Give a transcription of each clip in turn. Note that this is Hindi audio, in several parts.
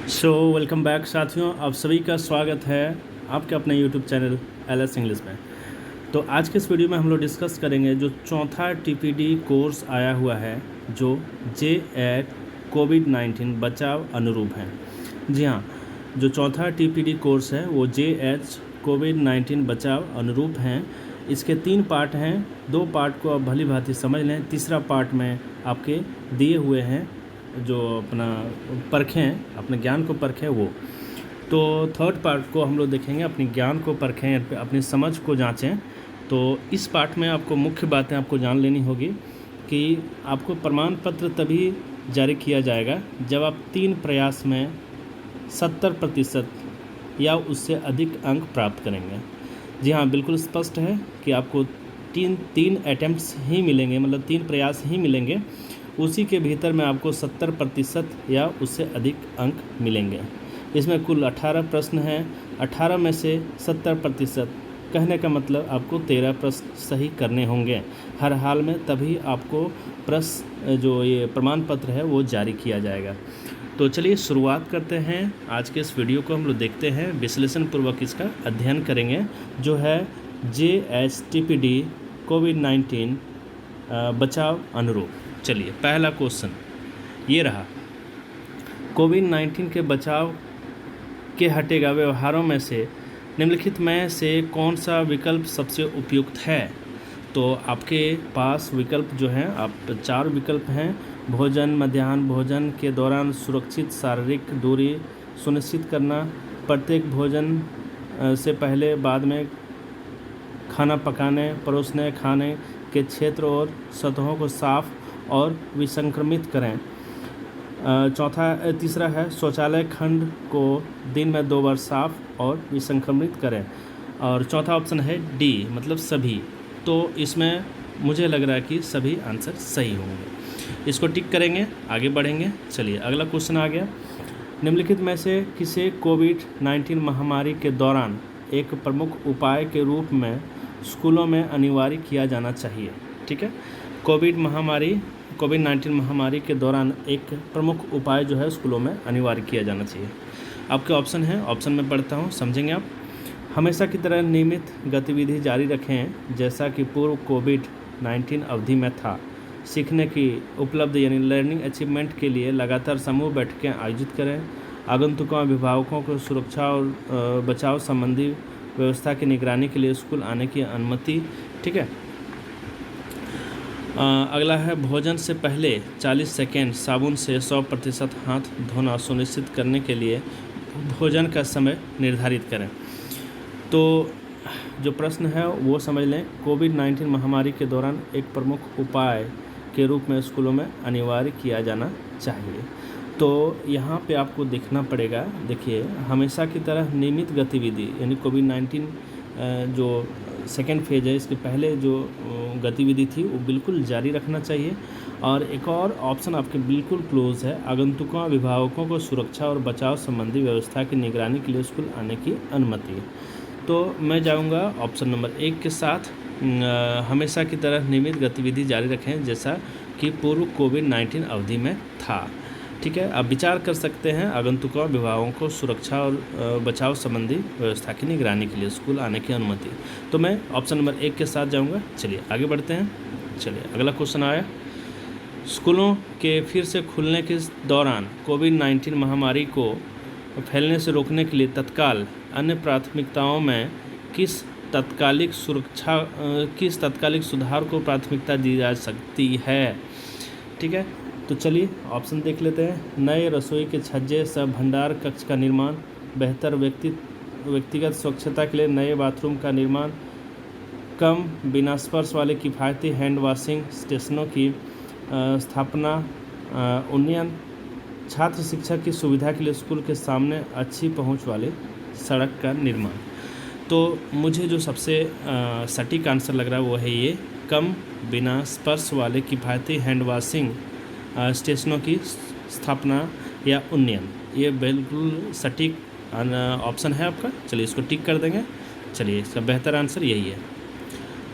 वेलकम बैक साथियों, आप सभी का स्वागत है आपके अपने यूट्यूब चैनल एलएस इंग्लिश में। तो आज के इस वीडियो में हम लोग डिस्कस करेंगे जो चौथा टीपीडी कोर्स आया हुआ है, जो जे कोविड-19 बचाव अनुरूप है। जी हाँ, जो चौथा टीपीडी कोर्स है वो जे कोविड-19 बचाव अनुरूप हैं। इसके 3 पार्ट हैं, 2 पार्ट को आप भली भांति समझ लें, तीसरा पार्ट में आपके दिए हुए हैं जो अपना परखें, अपने ज्ञान को परखें वो। तो थर्ड पार्ट को हम लोग देखेंगे, अपने ज्ञान को परखें, अपनी समझ को जांचें। तो इस पार्ट में आपको मुख्य बातें आपको जान लेनी होगी कि आपको प्रमाण पत्र तभी जारी किया जाएगा जब आप 3 प्रयास में 70% या उससे अधिक अंक प्राप्त करेंगे। जी हाँ, बिल्कुल स्पष्ट है कि आपको तीन अटैम्प्ट्स ही मिलेंगे, मतलब 3 प्रयास ही मिलेंगे, उसी के भीतर में आपको 70% या उससे अधिक अंक मिलेंगे। इसमें कुल 18 प्रश्न हैं, 18 में से 70%, कहने का मतलब आपको 13 प्रश्न सही करने होंगे हर हाल में, तभी आपको प्रश्न जो ये प्रमाण पत्र है वो जारी किया जाएगा। तो चलिए शुरुआत करते हैं। आज के इस वीडियो को हम लोग देखते हैं, विश्लेषण पूर्वक इसका अध्ययन करेंगे, जो है JHTPD कोविड-19 बचाव अनुरूप। चलिए, पहला क्वेश्चन ये रहा, कोविड-19 के बचाव के हटेगा व्यवहारों में से निम्नलिखित में से कौन सा विकल्प सबसे उपयुक्त है? तो आपके पास विकल्प जो हैं, आप 4 विकल्प हैं। भोजन, मध्याह्न भोजन के दौरान सुरक्षित शारीरिक दूरी सुनिश्चित करना, प्रत्येक भोजन से पहले बाद में खाना पकाने, परोसने, खाने के क्षेत्र और सतहों को साफ और विसंक्रमित करें। तीसरा है शौचालय खंड को दिन में 2 बार साफ और विसंक्रमित करें। और चौथा ऑप्शन है डी, मतलब सभी। तो इसमें मुझे लग रहा है कि सभी आंसर सही होंगे। इसको टिक करेंगे, आगे बढ़ेंगे। चलिए, अगला क्वेश्चन आ गया, निम्नलिखित में से किसे कोविड-19 महामारी के दौरान एक प्रमुख उपाय के रूप में स्कूलों में अनिवार्य किया जाना चाहिए? ठीक है, कोविड-19 महामारी के दौरान एक प्रमुख उपाय जो है स्कूलों में अनिवार्य किया जाना चाहिए। आपके ऑप्शन हैं, ऑप्शन में पढ़ता हूँ, समझेंगे आप। हमेशा की तरह नियमित गतिविधि जारी रखें जैसा कि पूर्व कोविड-19 अवधि में था। सीखने की उपलब्ध यानी लर्निंग अचीवमेंट के लिए लगातार समूह बैठकें आयोजित करें। आगंतुकों, अभिभावकों को सुरक्षा और बचाव संबंधी व्यवस्था की निगरानी के लिए स्कूल आने की अनुमति। ठीक है, अगला है भोजन से पहले 40 सेकेंड साबुन से 100% हाथ धोना सुनिश्चित करने के लिए भोजन का समय निर्धारित करें। तो जो प्रश्न है वो समझ लें, कोविड-19 महामारी के दौरान एक प्रमुख उपाय के रूप में स्कूलों में अनिवार्य किया जाना चाहिए। तो यहाँ पे आपको देखना पड़ेगा, देखिए, हमेशा की तरह नियमित गतिविधि यानी कोविड-19 जो सेकेंड फेज है, इसके पहले जो गतिविधि थी वो बिल्कुल जारी रखना चाहिए। और एक और ऑप्शन आपके बिल्कुल क्लोज है, आगंतुकों, अभिभावकों को सुरक्षा और बचाव संबंधी व्यवस्था की निगरानी के लिए स्कूल आने की अनुमति। तो मैं जाऊंगा ऑप्शन नंबर 1 के साथ, हमेशा की तरह नियमित गतिविधि जारी रखें जैसा कि पूर्व कोविड-19 अवधि में था। ठीक है, आप विचार कर सकते हैं, आगंतुकों, अभिभावकों को सुरक्षा और बचाव संबंधी व्यवस्था की निगरानी के लिए स्कूल आने की अनुमति। तो मैं ऑप्शन नंबर 1 के साथ जाऊंगा। चलिए आगे बढ़ते हैं। चलिए, अगला क्वेश्चन आया, स्कूलों के फिर से खुलने के दौरान कोविड-19 महामारी को फैलने से रोकने के लिए तत्काल अन्य प्राथमिकताओं में किस तात्कालिक सुधार को प्राथमिकता दी जा सकती है? ठीक है, तो चलिए ऑप्शन देख लेते हैं। नए रसोई के छज्जे, सब भंडार कक्ष का निर्माण, बेहतर व्यक्तिगत स्वच्छता के लिए नए बाथरूम का निर्माण, कम बिना स्पर्श वाले किफ़ायती हैंड वॉशिंग स्टेशनों की स्थापना, उन्नयन, छात्र शिक्षक की सुविधा के लिए स्कूल के सामने अच्छी पहुंच वाली सड़क का निर्माण। तो मुझे जो सबसे सटीक आंसर लग रहा है वो है ये, कम बिना स्पर्श वाले किफ़ायती हैंड वॉशिंग स्टेशनों की स्थापना या उन्नयन। ये बिल्कुल सटीक ऑप्शन है आपका। चलिए इसको टिक कर देंगे। चलिए, इसका बेहतर आंसर यही है।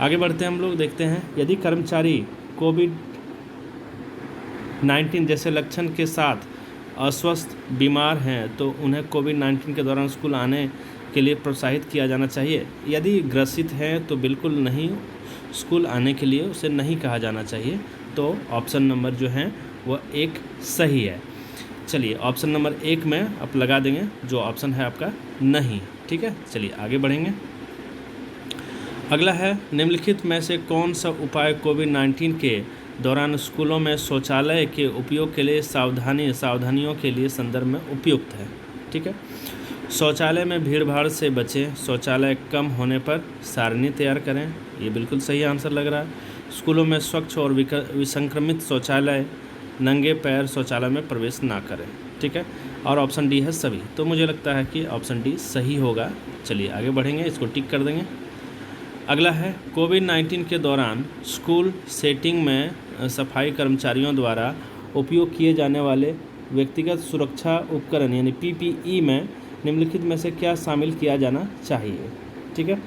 आगे बढ़ते हैं हम लोग, देखते हैं, यदि कर्मचारी कोविड-19 जैसे लक्षण के साथ अस्वस्थ बीमार हैं तो उन्हें कोविड-19 के दौरान स्कूल आने के लिए प्रोत्साहित किया जाना चाहिए। यदि ग्रसित हैं तो बिल्कुल नहीं, स्कूल आने के लिए उसे नहीं कहा जाना चाहिए। तो ऑप्शन नंबर जो है वह 1 सही है। चलिए ऑप्शन नंबर 1 में आप लगा देंगे, जो ऑप्शन है आपका नहीं। ठीक है, चलिए आगे बढ़ेंगे। अगला है, निम्नलिखित में से कौन सा उपाय कोविड-19 के दौरान स्कूलों में शौचालय के उपयोग के लिए सावधानियों के लिए संदर्भ में उपयुक्त है। ठीक है, शौचालय में भीड़ भाड़ से बचें, शौचालय कम होने पर सारणी तैयार करें, ये बिल्कुल सही आंसर लग रहा है। स्कूलों में स्वच्छ और विसंक्रमित शौचालय, नंगे पैर शौचालय में प्रवेश ना करें। ठीक है, और ऑप्शन डी है सभी। तो मुझे लगता है कि ऑप्शन डी सही होगा। चलिए आगे बढ़ेंगे, इसको टिक कर देंगे। अगला है, कोविड-19 के दौरान स्कूल सेटिंग में सफाई कर्मचारियों द्वारा उपयोग किए जाने वाले व्यक्तिगत सुरक्षा उपकरण यानी PPE में निम्नलिखित में से क्या शामिल किया जाना चाहिए। ठीक है,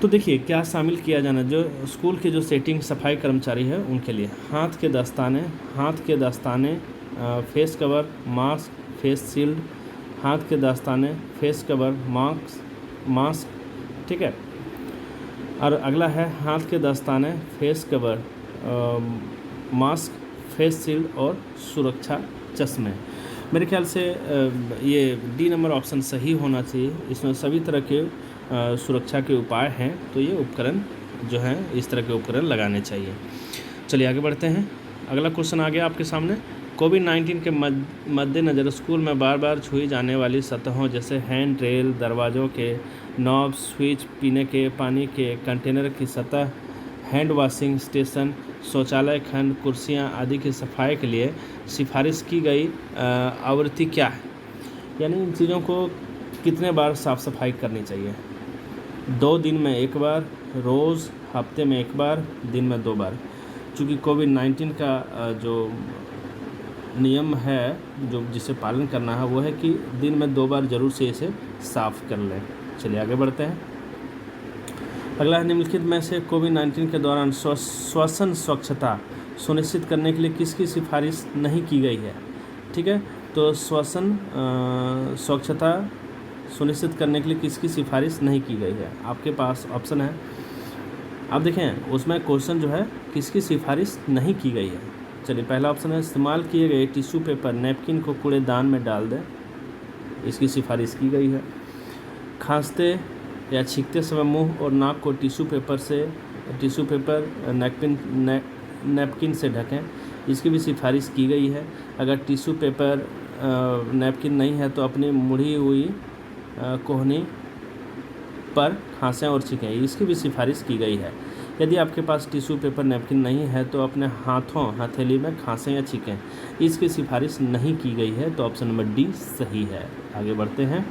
तो देखिए क्या शामिल किया जाना, जो स्कूल के जो सेटिंग सफाई कर्मचारी है उनके लिए हाथ के दस्ताने, face cover, mask, face shield, हाथ के दस्ताने, फेस कवर, मास्क। ठीक है, और अगला है हाथ के दस्ताने, face cover, mask, face shield और सुरक्षा चश्मे। मेरे ख्याल से ये डी नंबर ऑप्शन सही होना चाहिए। इसमें सभी तरह के सुरक्षा के उपाय हैं, तो ये उपकरण जो हैं इस तरह के उपकरण लगाने चाहिए। चलिए आगे बढ़ते हैं। अगला क्वेश्चन आ गया आपके सामने। कोविड-19 के मद्देनज़र स्कूल में बार बार छुई जाने वाली सतहों जैसे हैंड रेल, दरवाज़ों के नॉब, स्विच, पीने के पानी के कंटेनर की सतह, हैंड वॉशिंग स्टेशन, शौचालय खंड, कुर्सियां आदि की सफाई के लिए सिफारिश की गई आवृत्ति क्या है? यानी इन चीज़ों को कितने बार साफ़ सफाई करनी चाहिए? 2 दिन में 1 बार, रोज़, हफ्ते में 1 बार, दिन में 2 बार। चूँकि कोविड-19 का जो नियम है, जो जिसे पालन करना है, वो है कि दिन में 2 बार ज़रूर से इसे साफ़ कर लें। चलिए आगे बढ़ते हैं। अगला है, निम्नलिखित में से कोविड-19 के दौरान श्वसन स्वच्छता सुनिश्चित करने के लिए किसकी सिफारिश नहीं की गई है? ठीक है, तो श्वसन स्वच्छता सुनिश्चित करने के लिए किसकी सिफारिश नहीं की गई है? आपके पास ऑप्शन है, आप देखें उसमें क्वेश्चन जो है किसकी सिफारिश नहीं की गई है। चलिए पहला ऑप्शन है, इस्तेमाल किए गए टिश्यू पेपर, नैपकिन को कूड़ेदान में डाल दें, इसकी सिफारिश की गई है। खांसते या छींकते समय मुंह और नाक को टिश्यू पेपर नैपकिन से ढकें, इसकी भी सिफारिश की गई है। अगर टिश्यू पेपर नैपकिन नहीं है तो अपनी मुड़ी हुई कोहनी पर खांसें और छींकें, इसकी भी सिफारिश की गई है। यदि आपके पास टिश्यू पेपर नैपकिन नहीं है तो अपने हथेली में खांसें या छींकें, इसकी सिफारिश नहीं की गई है। तो ऑप्शन नंबर डी सही है। आगे बढ़ते हैं।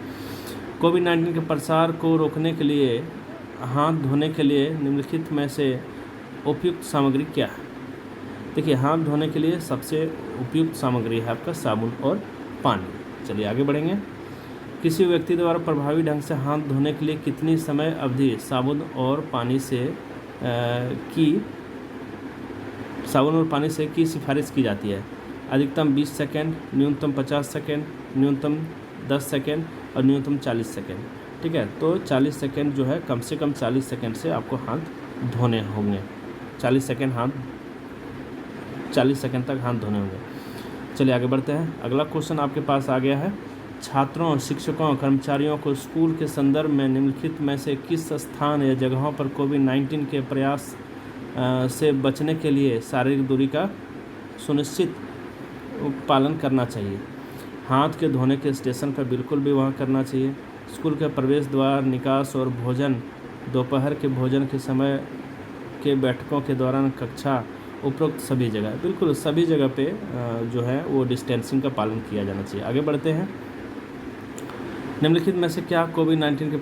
कोविड-19 के प्रसार को रोकने के लिए हाथ धोने के लिए निम्नलिखित में से उपयुक्त सामग्री क्या है? देखिए हाथ धोने के लिए सबसे उपयुक्त सामग्री है आपका साबुन और पानी। चलिए आगे बढ़ेंगे। किसी व्यक्ति द्वारा प्रभावी ढंग से हाथ धोने के लिए कितनी समय अवधि साबुन और पानी से की सिफारिश की जाती है? अधिकतम 20 सेकेंड, न्यूनतम 50 सेकेंड, न्यूनतम 10 सेकेंड और न्यूनतम 40 सेकेंड। ठीक है, तो 40 सेकेंड जो है, कम से कम 40 सेकेंड से आपको हाथ धोने होंगे। 40 सेकेंड तक हाथ धोने होंगे। चलिए आगे बढ़ते हैं। अगला क्वेश्चन आपके पास आ गया है, छात्रों, शिक्षकों, कर्मचारियों को स्कूल के संदर्भ में निम्नलिखित में से किस स्थान या जगहों पर कोविड-19 के प्रयास से बचने के लिए शारीरिक दूरी का सुनिश्चित पालन करना चाहिए? हाथ के धोने के स्टेशन पर बिल्कुल भी वहाँ करना चाहिए। स्कूल के प्रवेश द्वार, निकास और भोजन, दोपहर के भोजन के समय के बैठकों के दौरान, कक्षा, उपरोक्त सभी जगह, बिल्कुल सभी जगह पे जो है वो डिस्टेंसिंग का पालन किया जाना चाहिए। आगे बढ़ते हैं। निम्नलिखित में से क्या कोविड-19 के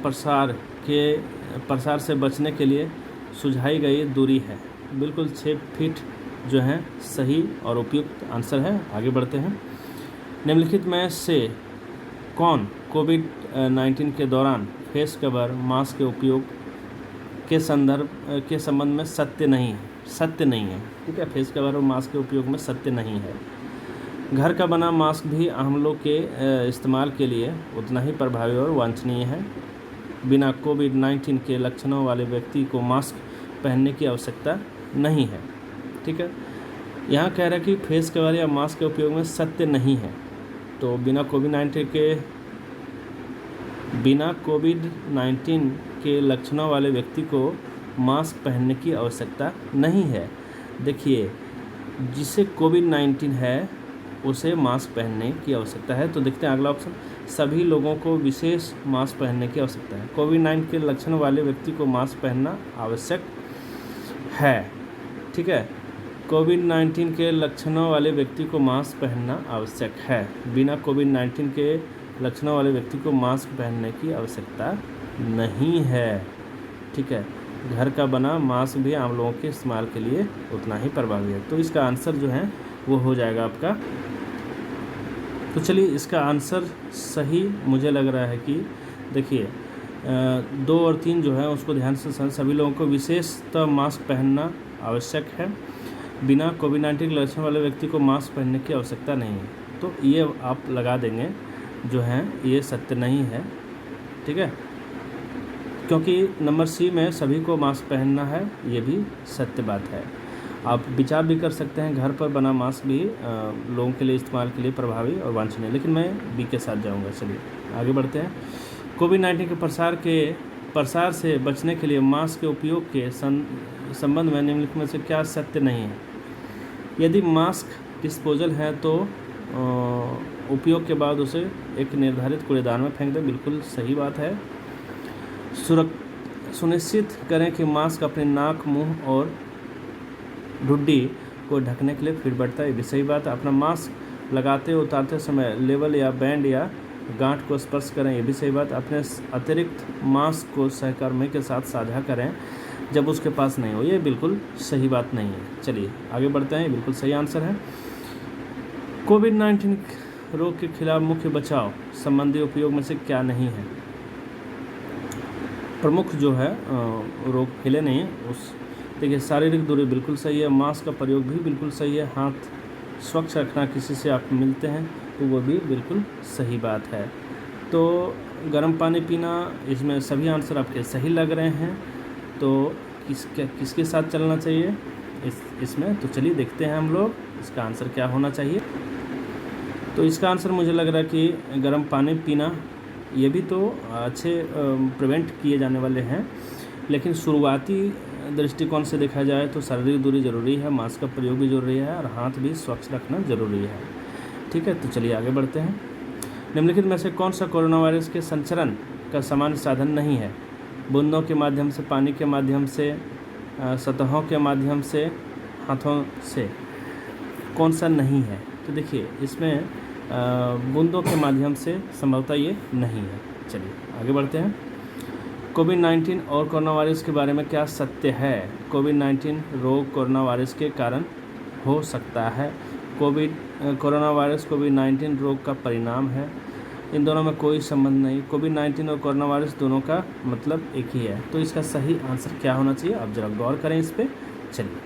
प्रसार से बचने के लिए सुझाई गई दूरी है? बिल्कुल 6 फीट जो है सही और उपयुक्त आंसर है। आगे बढ़ते हैं। निम्नलिखित में से कौन कोविड-19 के दौरान फेस कवर, मास्क के उपयोग के संबंध में सत्य नहीं है? ठीक है, फेस कवर और मास्क के उपयोग में सत्य नहीं है। घर का बना मास्क भी हम लोग के इस्तेमाल के लिए उतना ही प्रभावी और वांछनीय है। बिना कोविड-19 के लक्षणों वाले व्यक्ति को मास्क पहनने की आवश्यकता नहीं है। ठीक है, यहाँ कह रहा है कि फेस कवर या मास्क के उपयोग में सत्य नहीं है। तो बिना कोविड-19 के लक्षणों वाले व्यक्ति को मास्क पहनने की आवश्यकता नहीं है। देखिए, जिसे कोविड-19 है उसे मास्क पहनने की आवश्यकता है। तो देखते हैं अगला ऑप्शन, सभी लोगों को विशेष मास्क पहनने की आवश्यकता है। कोविड-19 के लक्षण वाले व्यक्ति को मास्क पहनना आवश्यक है। ठीक है, कोविड-19 के लक्षणों वाले व्यक्ति को मास्क पहनना आवश्यक है। बिना कोविड-19 के लक्षणों वाले व्यक्ति को मास्क पहनने की आवश्यकता नहीं है। ठीक है, घर का बना मास्क भी आम लोगों के इस्तेमाल के लिए उतना ही प्रभावी है। तो इसका आंसर जो है वो हो जाएगा आपका। तो चलिए, इसका आंसर सही मुझे लग रहा है कि देखिए 2 और 3 जो है उसको ध्यान से सभी लोगों को विशेषतः मास्क पहनना आवश्यक है। बिना कोविड-19 के लक्षण वाले व्यक्ति को मास्क पहनने की आवश्यकता नहीं है। तो ये आप लगा देंगे जो है ये सत्य नहीं है। ठीक है, क्योंकि नंबर सी में सभी को मास्क पहनना है, ये भी सत्य बात है। आप विचार भी कर सकते हैं, घर पर बना मास्क भी लोगों के लिए इस्तेमाल के लिए प्रभावी और वांछनीय, लेकिन मैं बी के साथ जाऊंगा। चलिए आगे बढ़ते हैं। कोविड-19 के प्रसार से बचने के लिए मास्क के उपयोग के संबंध में निम्नलिखित में से क्या सत्य नहीं है। यदि मास्क डिस्पोजल है तो उपयोग के बाद उसे एक निर्धारित कूड़ेदान में फेंक दें, बिल्कुल सही बात है। सुनिश्चित करें कि मास्क अपने नाक, मुंह और ठुड्डी को ढकने के लिए फिट बैठता है, ये भी सही बात है। अपना मास्क लगाते उतारते समय लेवल या बैंड या गांठ को स्पर्श करें, ये भी सही बात है। अपने अतिरिक्त मास्क को सहकर्मी के साथ साझा करें जब उसके पास नहीं हो, ये बिल्कुल सही बात नहीं है। चलिए आगे बढ़ते हैं, ये बिल्कुल सही आंसर है। कोविड-19 रोग के खिलाफ मुख्य बचाव संबंधी उपयोग में से क्या नहीं है। प्रमुख जो है रोग फैले नहीं उस देखिए, शारीरिक दूरी बिल्कुल सही है। मास्क का प्रयोग भी बिल्कुल सही है। हाथ स्वच्छ रखना, किसी से आप मिलते हैं तो वो भी बिल्कुल सही बात है। तो गर्म पानी पीना, इसमें सभी आंसर आपके सही लग रहे हैं। तो किसके साथ चलना चाहिए इसमें, तो चलिए देखते हैं हम लोग इसका आंसर क्या होना चाहिए। तो इसका आंसर मुझे लग रहा है कि गर्म पानी पीना, ये भी तो अच्छे प्रिवेंट किए जाने वाले हैं, लेकिन शुरुआती दृष्टिकोण से देखा जाए तो शारीरिक दूरी ज़रूरी है, मास्क का प्रयोग भी ज़रूरी है और हाथ भी स्वच्छ रखना ज़रूरी है। ठीक है, तो चलिए आगे बढ़ते हैं। निम्नलिखित में से कौन सा कोरोना वायरस के संचरण का सामान्य साधन नहीं है। बूंदों के माध्यम से, पानी के माध्यम से, सतहों के माध्यम से, हाथों से, कौन सा नहीं है। तो देखिए, इसमें बूंदों के माध्यम से संभवतः ये नहीं है। चलिए आगे बढ़ते हैं। कोविड-19 और कोरोना वायरस के बारे में क्या सत्य है। कोविड-19 रोग कोरोना वायरस के कारण हो सकता है। कोरोना वायरस कोविड-19 रोग का परिणाम है। इन दोनों में कोई संबंध नहीं। कोविड-19 और कोरोना वायरस दोनों का मतलब एक ही है। तो इसका सही आंसर क्या होना चाहिए, आप जरा गौर करें इस पर। चलिए,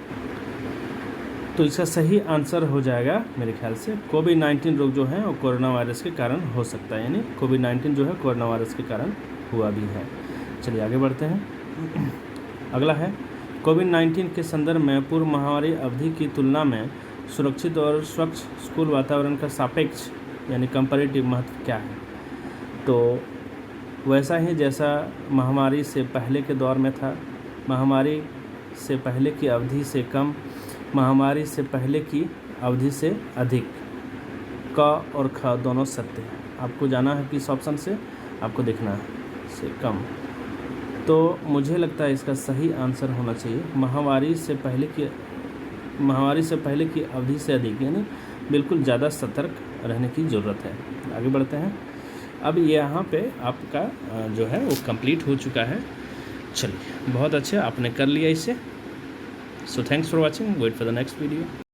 तो इसका सही आंसर हो जाएगा मेरे ख्याल से कोविड-19 रोग जो है वो कोरोना वायरस के कारण हो सकता है, यानी कोविड-19 जो है कोरोना वायरस के कारण हुआ भी है। चलिए आगे बढ़ते हैं। अगला है, कोविड-19 के संदर्भ में पूर्व महामारी अवधि की तुलना में सुरक्षित और स्वच्छ स्कूल वातावरण का सापेक्ष यानी कंपैरेटिव महत्व क्या है। तो वैसा ही जैसा महामारी से पहले के दौर में था, महामारी से पहले की अवधि से कम, महामारी से पहले की अवधि से अधिक। क और ख दोनों सत्य हैं। आपको जाना है किस ऑप्शन से, आपको देखना है से कम। तो मुझे लगता है इसका सही आंसर होना चाहिए महामारी से पहले की अवधि से अधिक, यानी बिल्कुल ज़्यादा सतर्क रहने की ज़रूरत है। आगे बढ़ते हैं। अब यहाँ पे आपका जो है वो कंप्लीट हो चुका है। चलिए, बहुत अच्छे, आपने कर लिया इसे। So thanks for watching, wait for the next video.